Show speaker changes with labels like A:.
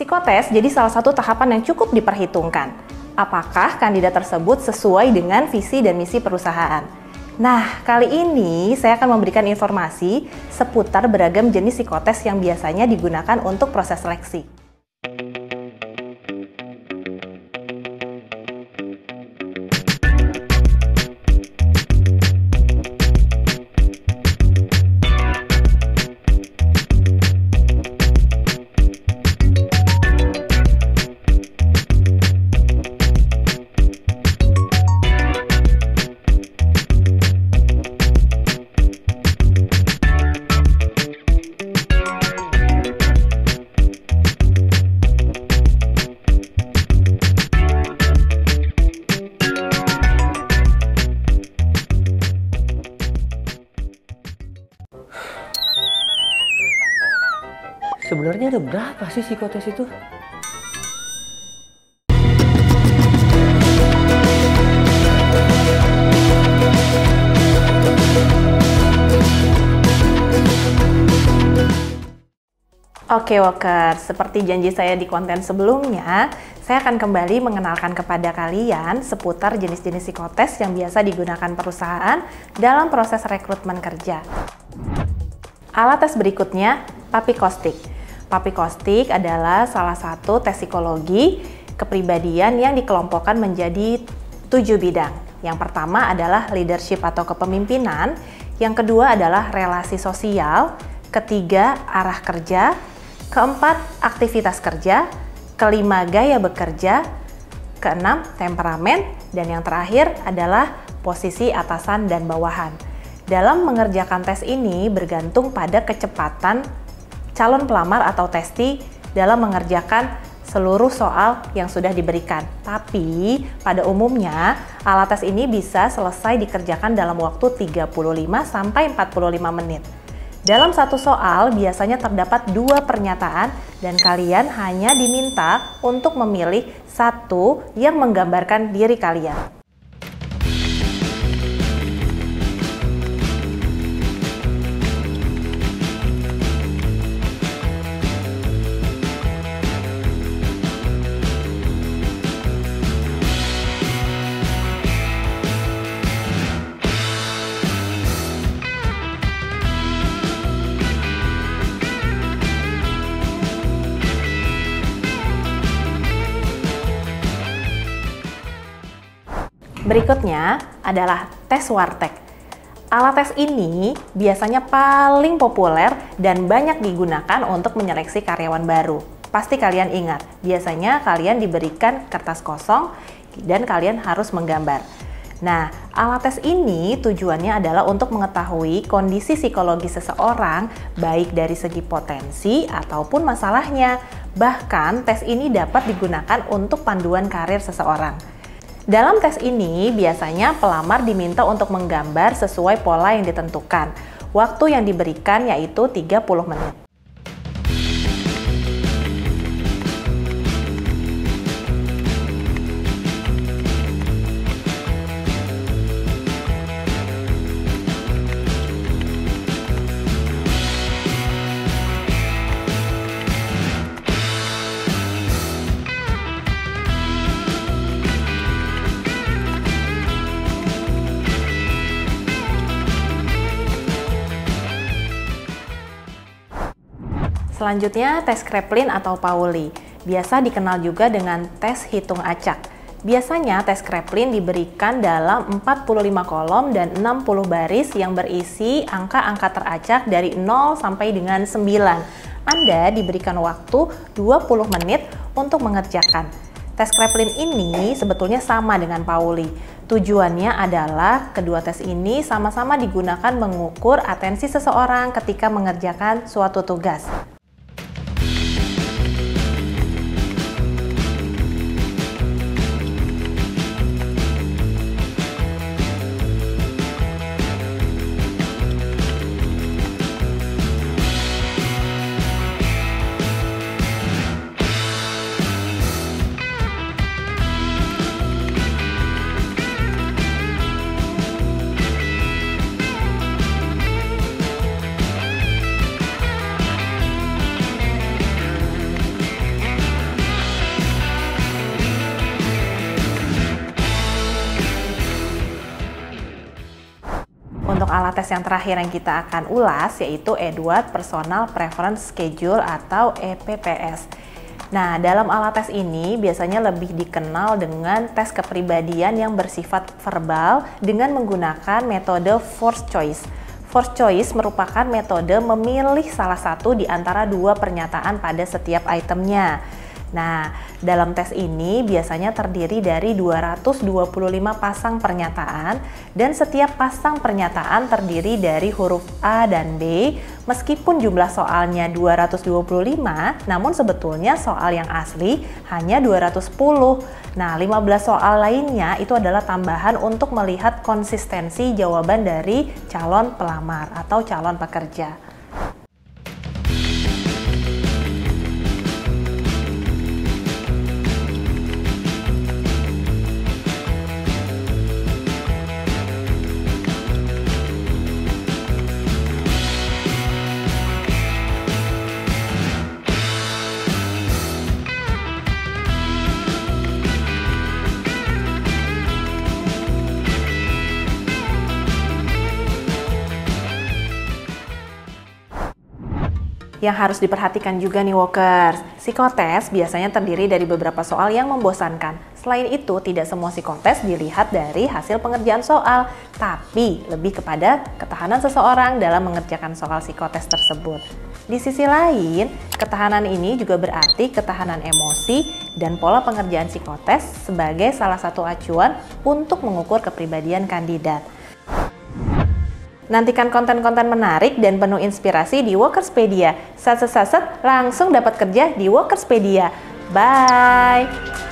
A: Psikotes jadi salah satu tahapan yang cukup diperhitungkan. Apakah kandidat tersebut sesuai dengan visi dan misi perusahaan? Nah, kali ini saya akan memberikan informasi seputar beragam jenis psikotes yang biasanya digunakan untuk proses seleksi.
B: Sebenarnya ada berapa sih psikotes itu?
A: Oke Walker, seperti janji saya di konten sebelumnya, saya akan kembali mengenalkan kepada kalian seputar jenis-jenis psikotes yang biasa digunakan perusahaan dalam proses rekrutmen kerja. Alat tes berikutnya, Papikostik. Papikostik adalah salah satu tes psikologi kepribadian yang dikelompokkan menjadi 7 bidang. Yang pertama adalah leadership atau kepemimpinan, yang kedua adalah relasi sosial, ketiga arah kerja, keempat aktivitas kerja, kelima gaya bekerja, keenam temperamen, dan yang terakhir adalah posisi atasan dan bawahan. Dalam mengerjakan tes ini bergantung pada kecepatan calon pelamar atau testi dalam mengerjakan seluruh soal yang sudah diberikan. Tapi pada umumnya alat tes ini bisa selesai dikerjakan dalam waktu 35 sampai 45 menit. Dalam satu soal biasanya terdapat 2 pernyataan dan kalian hanya diminta untuk memilih satu yang menggambarkan diri kalian. Berikutnya adalah tes Wartek. Alat tes ini biasanya paling populer dan banyak digunakan untuk menyeleksi karyawan baru. Pasti kalian ingat, biasanya kalian diberikan kertas kosong dan kalian harus menggambar. Nah, alat tes ini tujuannya adalah untuk mengetahui kondisi psikologi seseorang baik dari segi potensi ataupun masalahnya. Bahkan tes ini dapat digunakan untuk panduan karir seseorang. Dalam tes ini, biasanya pelamar diminta untuk menggambar sesuai pola yang ditentukan. Waktu yang diberikan yaitu 30 menit. Selanjutnya, tes Kraepelin atau Pauli. Biasa dikenal juga dengan tes hitung acak. Biasanya tes Kraepelin diberikan dalam 45 kolom dan 60 baris yang berisi angka-angka teracak dari 0 sampai dengan 9. Anda diberikan waktu 20 menit untuk mengerjakan. Tes Kraepelin ini sebetulnya sama dengan Pauli. Tujuannya adalah kedua tes ini sama-sama digunakan mengukur atensi seseorang ketika mengerjakan suatu tugas. Untuk alat tes yang terakhir yang kita akan ulas yaitu Edward Personal Preference Schedule atau EPPS. Nah, dalam alat tes ini biasanya lebih dikenal dengan tes kepribadian yang bersifat verbal dengan menggunakan metode forced choice. Forced choice merupakan metode memilih salah satu di antara dua pernyataan pada setiap itemnya. Nah, dalam tes ini biasanya terdiri dari 225 pasang pernyataan dan setiap pasang pernyataan terdiri dari huruf A dan B. Meskipun jumlah soalnya 225, namun sebetulnya soal yang asli hanya 210. Nah, 15 soal lainnya itu adalah tambahan untuk melihat konsistensi jawaban dari calon pelamar atau calon pekerja. Yang harus diperhatikan juga nih Walkers, psikotes biasanya terdiri dari beberapa soal yang membosankan. Selain itu, tidak semua psikotes dilihat dari hasil pengerjaan soal, tapi lebih kepada ketahanan seseorang dalam mengerjakan soal psikotes tersebut. Di sisi lain, ketahanan ini juga berarti ketahanan emosi dan pola pengerjaan psikotes sebagai salah satu acuan untuk mengukur kepribadian kandidat. Nantikan konten-konten menarik dan penuh inspirasi di Walkerspedia. Saset-saset langsung dapat kerja di Walkerspedia. Bye!